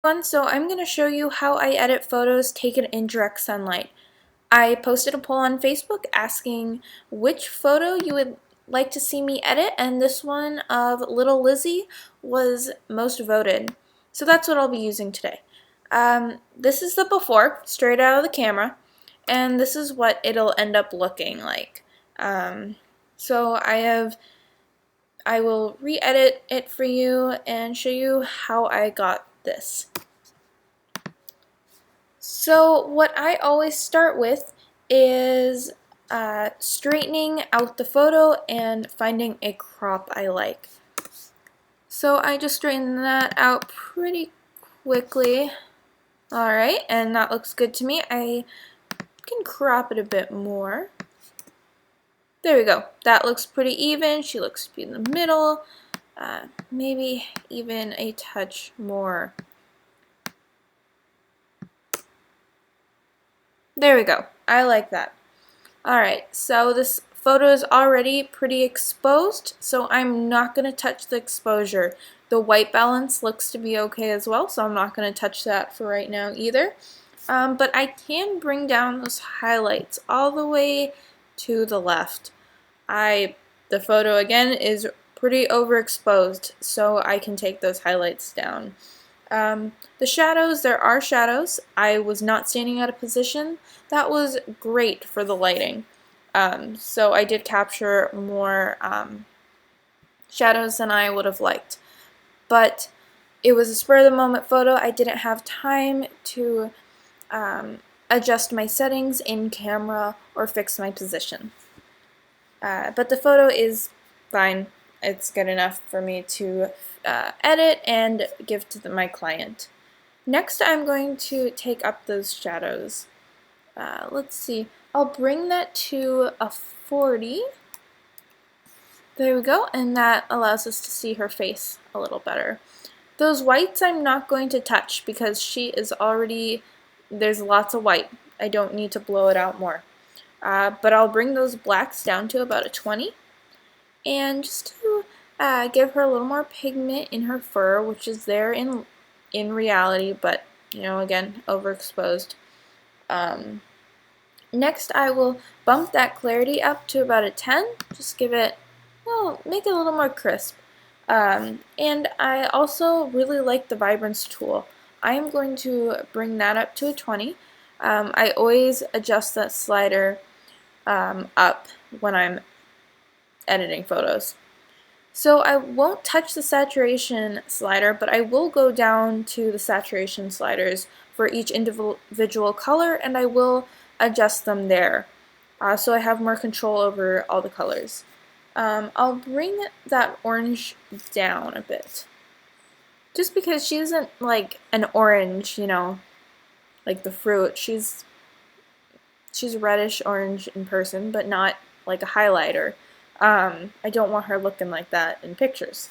So I'm going to show you how I edit photos taken in direct sunlight. I posted a poll on Facebook asking which photo you would like to see me edit, and this one of little Lizzy was most voted. So that's what I'll be using today. This is the before, straight out of the camera, and this is what it'll end up looking like. So I will re-edit it for you and show you how I got this. So what I always start with is straightening out the photo and finding a crop I like. So I just straighten that out pretty quickly. Alright, and that looks good to me. I can crop it a bit more. There we go. That looks pretty even. She looks to be in the middle. Maybe even a touch more. There we go. I like that. Alright, so this photo is already pretty exposed, so I'm not going to touch the exposure. The white balance looks to be okay as well, so I'm not going to touch that for right now either. But I can bring down those highlights all the way to the left. The photo again is pretty overexposed, so I can take those highlights down. The shadows, there are shadows. I was not standing at a position. That was great for the lighting. So I did capture more shadows than I would have liked. But it was a spur-of-the-moment photo. I didn't have time to adjust my settings in camera or fix my position. But the photo is fine. It's good enough for me to edit and give to my client. Next, I'm going to take up those shadows. Let's see. I'll bring that to a 40. There we go, and that allows us to see her face a little better. Those whites I'm not going to touch because she is already, there's lots of white. I don't need to blow it out more. But I'll bring those blacks down to about a 20. And just to give her a little more pigment in her fur, which is there in reality, but, you know, again, overexposed. Next, I will bump that clarity up to about a 10. Just give it, well, make it a little more crisp. And I also really like the vibrance tool. I am going to bring that up to a 20. I always adjust that slider up when I'm editing photos. So I won't touch the saturation slider, but I will go down to the saturation sliders for each individual color, and I will adjust them there. So I have more control over all the colors. I'll bring that orange down a bit. Just because she isn't like an orange, you know, like the fruit. She's reddish orange in person, but not like a highlighter. I don't want her looking like that in pictures.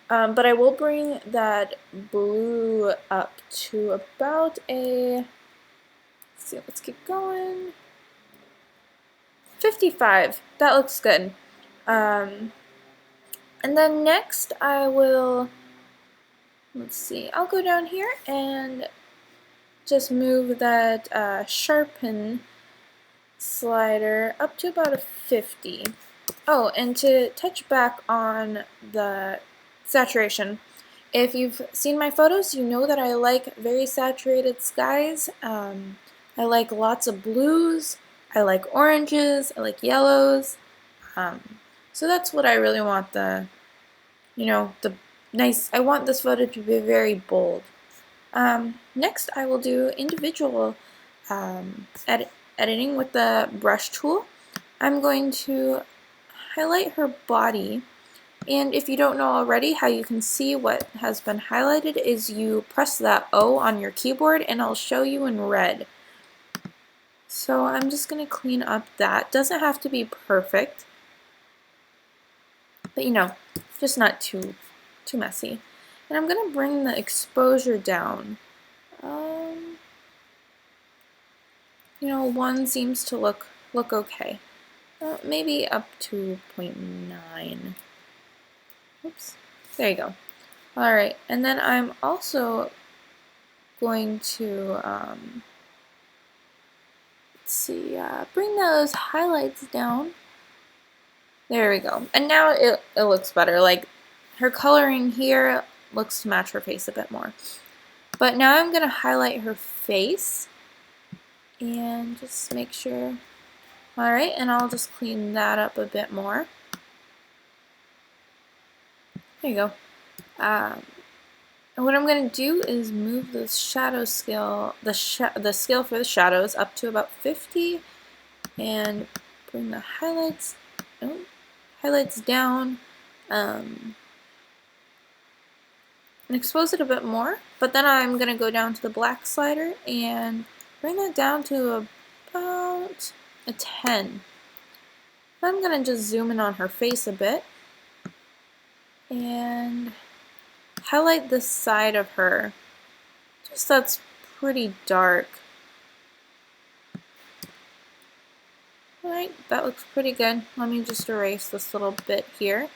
But I will bring that blue up to about a, let's see, let's keep going, 55. That looks good. And then next I will, let's see, I'll go down here and just move that sharpen slider up to about a 50. Oh, and to touch back on the saturation, if you've seen my photos, you know that I like very saturated skies. I like lots of blues, I like oranges, I like yellows. So that's what I really want the nice, I want this photo to be very bold. Next I will do individual editing with the brush tool. I'm going to highlight her body, and if you don't know already, how you can see what has been highlighted is you press that O on your keyboard and I'll show you in red. So I'm just going to clean up that. Doesn't have to be perfect, but you know, just not too messy. And I'm going to bring the exposure down. You know, 1 seems to look okay. Maybe up to 0.9. Oops. There you go. Alright, and then I'm also going to let's see, bring those highlights down. There we go. And now it looks better. Like, her coloring here looks to match her face a bit more. But now I'm going to highlight her face and just make sure. Alright, and I'll just clean that up a bit more. There you go. And what I'm going to do is move the shadow scale, the scale for the shadows up to about 50, and bring the highlights down, and expose it a bit more. But then I'm going to go down to the black slider and bring that down to about a 10. Then I'm going to just zoom in on her face a bit and highlight this side of her, just that's pretty dark. Alright, that looks pretty good. Let me just erase this little bit here.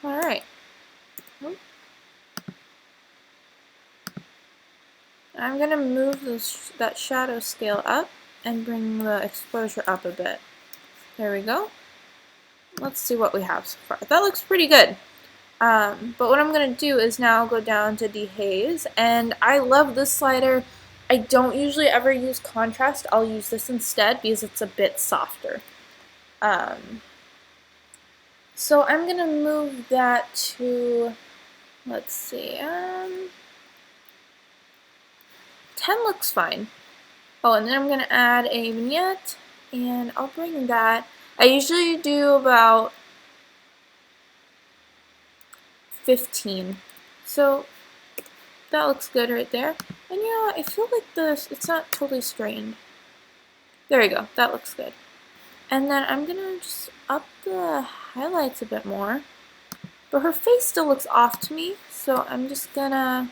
Alright. I'm going to move that shadow scale up and bring the exposure up a bit. There we go. Let's see what we have so far. That looks pretty good. But what I'm going to do is now go down to dehaze, and I love this slider. I don't usually ever use contrast. I'll use this instead because it's a bit softer. So I'm going to move that to, let's see, 10 looks fine. Oh, and then I'm going to add a vignette, and I'll bring that. I usually do about 15. So that looks good right there. And yeah, I feel like it's not totally strained. There we go, that looks good. And then I'm gonna just up the highlights a bit more. But her face still looks off to me, so I'm just gonna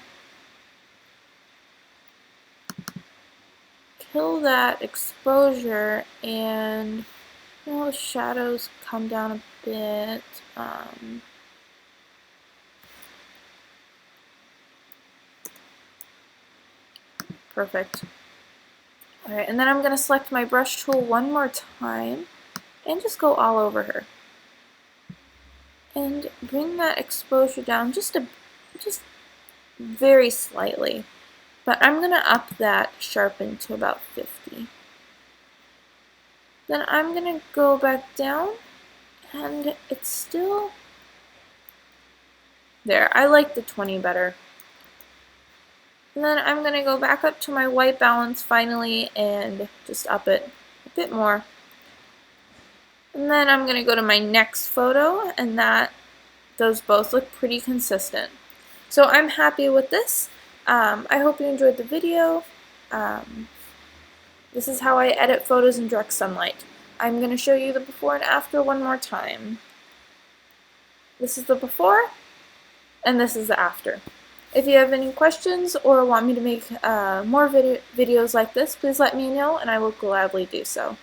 kill that exposure and the shadows come down a bit. Perfect. Alright, and then I'm going to select my brush tool one more time and just go all over her. And bring that exposure down just very slightly. But I'm going to up that sharpen to about 50. Then I'm going to go back down, and it's still there. I like the 20 better. And then I'm going to go back up to my white balance finally and just up it a bit more. And then I'm going to go to my next photo, and those both look pretty consistent. So I'm happy with this. I hope you enjoyed the video. This is how I edit photos in direct sunlight. I'm going to show you the before and after one more time. This is the before, and this is the after. If you have any questions or want me to make more videos like this, please let me know and I will gladly do so.